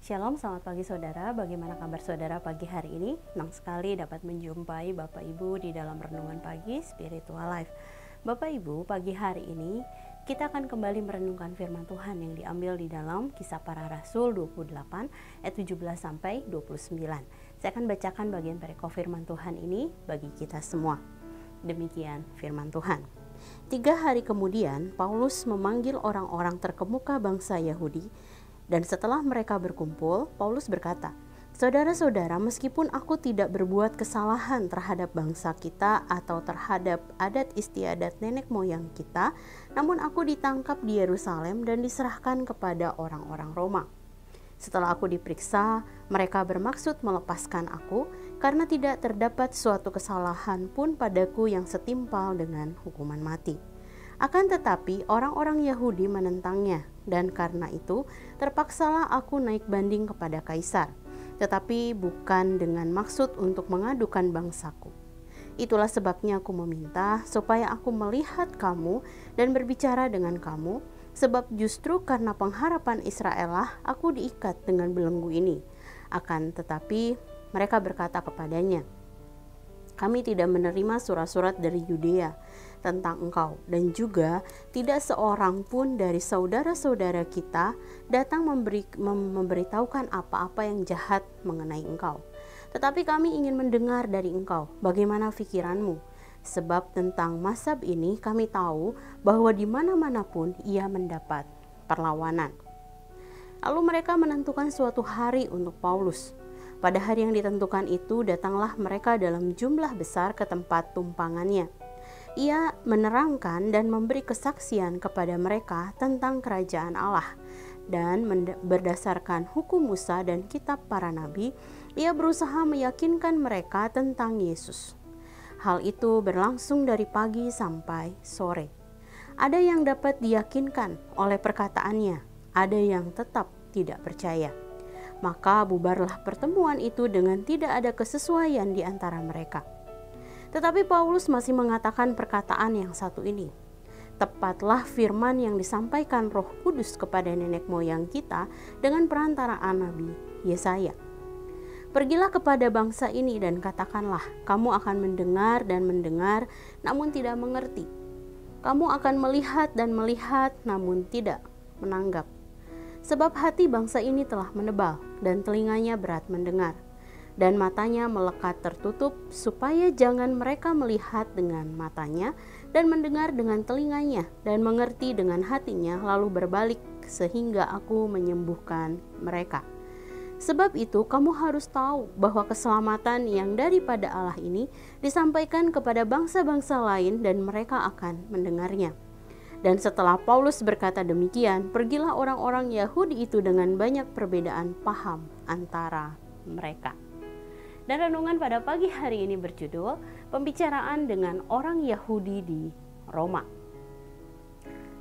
Shalom, selamat pagi saudara. Bagaimana kabar saudara pagi hari ini? Senang sekali dapat menjumpai Bapak Ibu di dalam renungan pagi Spiritual Life. Bapak Ibu, pagi hari ini kita akan kembali merenungkan firman Tuhan yang diambil di dalam Kisah Para Rasul 28 ayat 17 sampai 29. Saya akan bacakan bagian perikop firman Tuhan ini bagi kita semua. Demikian firman Tuhan. 3 hari kemudian Paulus memanggil orang-orang terkemuka bangsa Yahudi. Dan setelah mereka berkumpul, Paulus berkata, "Saudara-saudara, meskipun aku tidak berbuat kesalahan terhadap bangsa kita atau terhadap adat istiadat nenek moyang kita, namun aku ditangkap di Yerusalem dan diserahkan kepada orang-orang Roma. Setelah aku diperiksa, mereka bermaksud melepaskan aku karena tidak terdapat suatu kesalahan pun padaku yang setimpal dengan hukuman mati. Akan tetapi orang-orang Yahudi menentangnya, dan karena itu terpaksalah aku naik banding kepada Kaisar, tetapi bukan dengan maksud untuk mengadukan bangsaku. Itulah sebabnya aku meminta supaya aku melihat kamu dan berbicara dengan kamu, sebab justru karena pengharapan Israel lah aku diikat dengan belenggu ini. Akan tetapi mereka berkata kepadanya, 'Kami tidak menerima surat-surat dari Yudea tentang engkau, dan juga tidak seorang pun dari saudara-saudara kita datang memberitahukan apa-apa yang jahat mengenai engkau. Tetapi kami ingin mendengar dari engkau bagaimana pikiranmu, sebab tentang mazhab ini kami tahu bahwa di mana-mana pun ia mendapat perlawanan.' Lalu mereka menentukan suatu hari untuk Paulus. Pada hari yang ditentukan itu datanglah mereka dalam jumlah besar ke tempat tumpangannya. Ia menerangkan dan memberi kesaksian kepada mereka tentang kerajaan Allah, dan berdasarkan hukum Musa dan kitab para nabi, ia berusaha meyakinkan mereka tentang Yesus. Hal itu berlangsung dari pagi sampai sore. Ada yang dapat diyakinkan oleh perkataannya, ada yang tetap tidak percaya. Maka bubarlah pertemuan itu dengan tidak ada kesesuaian di antara mereka. Tetapi Paulus masih mengatakan perkataan yang satu ini, 'Tepatlah firman yang disampaikan Roh Kudus kepada nenek moyang kita dengan perantaraan Nabi Yesaya. Pergilah kepada bangsa ini dan katakanlah, kamu akan mendengar dan mendengar, namun tidak mengerti. Kamu akan melihat dan melihat, namun tidak menanggap. Sebab hati bangsa ini telah menebal, dan telinganya berat mendengar, dan matanya melekat tertutup, supaya jangan mereka melihat dengan matanya, dan mendengar dengan telinganya, dan mengerti dengan hatinya, lalu berbalik, sehingga aku menyembuhkan mereka. Sebab itu kamu harus tahu bahwa keselamatan yang daripada Allah ini disampaikan kepada bangsa-bangsa lain, dan mereka akan mendengarnya.' Dan setelah Paulus berkata demikian, pergilah orang-orang Yahudi itu dengan banyak perbedaan paham antara mereka." Dan renungan pada pagi hari ini berjudul Pembicaraan dengan orang Yahudi di Roma.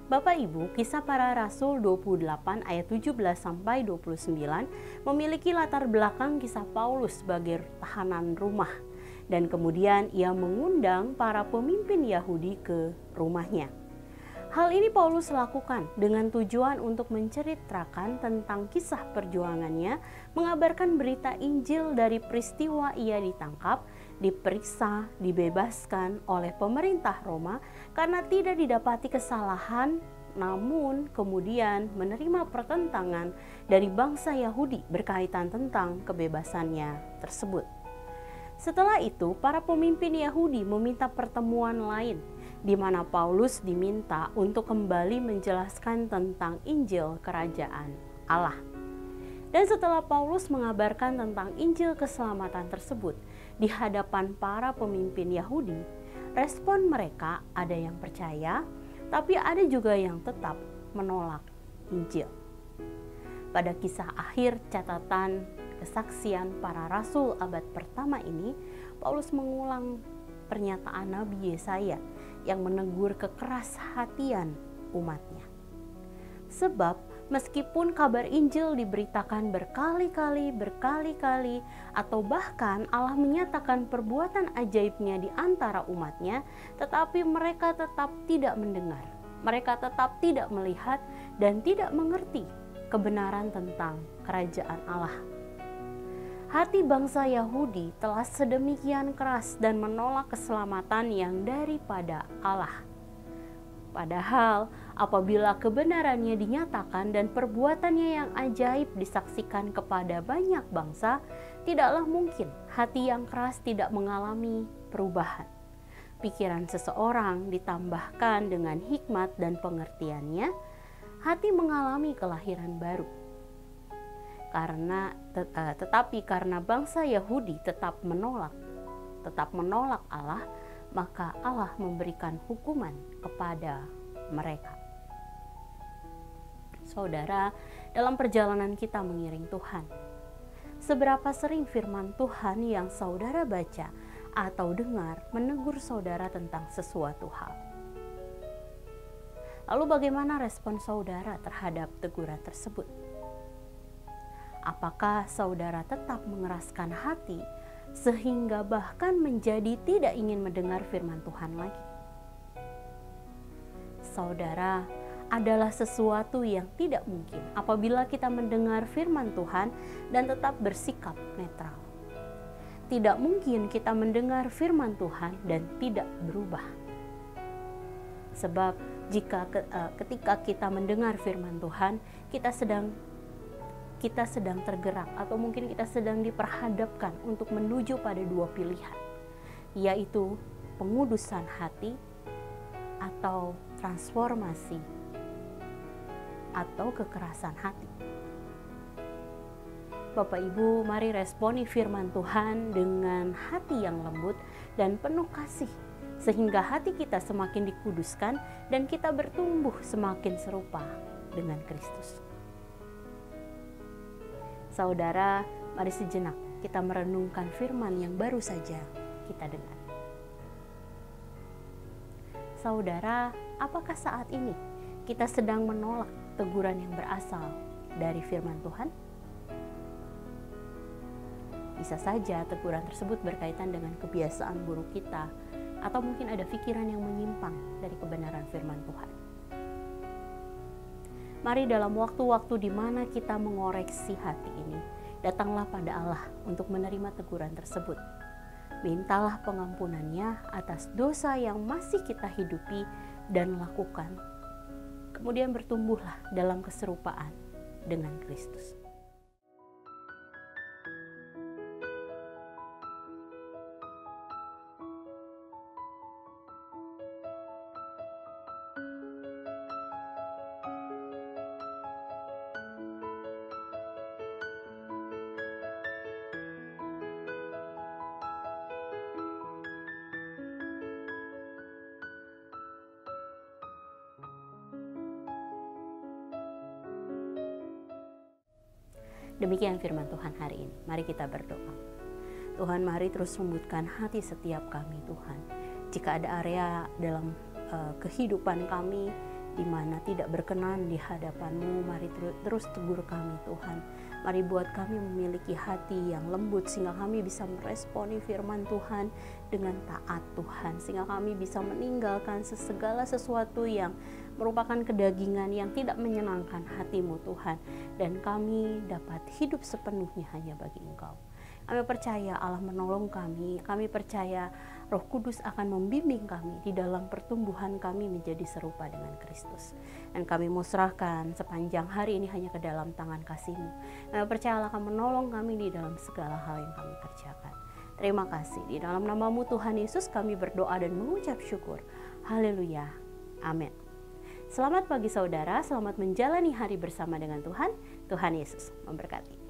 Bapak Ibu, Kisah Para Rasul 28 ayat 17 sampai 29 memiliki latar belakang kisah Paulus sebagai tahanan rumah, dan kemudian ia mengundang para pemimpin Yahudi ke rumahnya. Hal ini Paulus lakukan dengan tujuan untuk menceritakan tentang kisah perjuangannya, mengabarkan berita Injil dari peristiwa ia ditangkap, diperiksa, dibebaskan oleh pemerintah Roma karena tidak didapati kesalahan, namun kemudian menerima pertentangan dari bangsa Yahudi berkaitan tentang kebebasannya tersebut. Setelah itu, para pemimpin Yahudi meminta pertemuan lain, di mana Paulus diminta untuk kembali menjelaskan tentang Injil Kerajaan Allah. Dan setelah Paulus mengabarkan tentang Injil keselamatan tersebut di hadapan para pemimpin Yahudi, respon mereka ada yang percaya, tapi ada juga yang tetap menolak Injil. Pada kisah akhir catatan kesaksian para rasul abad pertama ini, Paulus mengulang pernyataan Nabi Yesaya yang menegur kekerashatian umatnya. Sebab meskipun kabar Injil diberitakan berkali-kali, atau bahkan Allah menyatakan perbuatan ajaibnya di antara umatnya, tetapi mereka tetap tidak mendengar, mereka tetap tidak melihat dan tidak mengerti kebenaran tentang kerajaan Allah. Hati bangsa Yahudi telah sedemikian keras dan menolak keselamatan yang daripada Allah. Padahal apabila kebenarannya dinyatakan dan perbuatannya yang ajaib disaksikan kepada banyak bangsa, tidaklah mungkin hati yang keras tidak mengalami perubahan. Pikiran seseorang ditambahkan dengan hikmat dan pengertiannya, hati mengalami kelahiran baru. Tetapi karena bangsa Yahudi tetap menolak Allah, maka Allah memberikan hukuman kepada mereka. Saudara, dalam perjalanan kita mengiring Tuhan, seberapa sering firman Tuhan yang saudara baca atau dengar menegur saudara tentang sesuatu hal? Lalu bagaimana respon saudara terhadap teguran tersebut? Apakah saudara tetap mengeraskan hati sehingga bahkan menjadi tidak ingin mendengar firman Tuhan lagi? Saudara, adalah sesuatu yang tidak mungkin apabila kita mendengar firman Tuhan dan tetap bersikap netral. Tidak mungkin kita mendengar firman Tuhan dan tidak berubah. Sebab ketika kita mendengar firman Tuhan, kita sedang tergerak atau mungkin kita sedang diperhadapkan untuk menuju pada dua pilihan, yaitu pengudusan hati atau transformasi atau kekerasan hati. Bapak Ibu, mari responi firman Tuhan dengan hati yang lembut dan penuh kasih, sehingga hati kita semakin dikuduskan dan kita bertumbuh semakin serupa dengan Kristus. Saudara, mari sejenak kita merenungkan firman yang baru saja kita dengar. Saudara, apakah saat ini kita sedang menolak teguran yang berasal dari firman Tuhan? Bisa saja teguran tersebut berkaitan dengan kebiasaan buruk kita, atau mungkin ada pikiran yang menyimpang dari kebenaran firman Tuhan. Mari dalam waktu-waktu di mana kita mengoreksi hati ini, datanglah pada Allah untuk menerima teguran tersebut. Mintalah pengampunannya atas dosa yang masih kita hidupi dan lakukan. Kemudian bertumbuhlah dalam keserupaan dengan Kristus. Demikian firman Tuhan hari ini. Mari kita berdoa. Tuhan, mari terus lembutkan hati setiap kami, Tuhan. Jika ada area dalam kehidupan kami di mana tidak berkenan di hadapan-Mu, mari terus tegur kami, Tuhan. Mari buat kami memiliki hati yang lembut sehingga kami bisa meresponi firman Tuhan dengan taat, Tuhan. Sehingga kami bisa meninggalkan segala sesuatu yang merupakan kedagingan yang tidak menyenangkan hati-Mu, Tuhan. Dan kami dapat hidup sepenuhnya hanya bagi Engkau. Kami percaya Allah menolong kami percaya Roh Kudus akan membimbing kami di dalam pertumbuhan kami menjadi serupa dengan Kristus. Dan kami mau serahkan sepanjang hari ini hanya ke dalam tangan kasih-Mu. Kami percaya Allah akan menolong kami di dalam segala hal yang kami kerjakan. Terima kasih. Di dalam nama-Mu Tuhan Yesus kami berdoa dan mengucap syukur. Haleluya. Amin. Selamat pagi saudara, selamat menjalani hari bersama dengan Tuhan. Tuhan Yesus memberkati.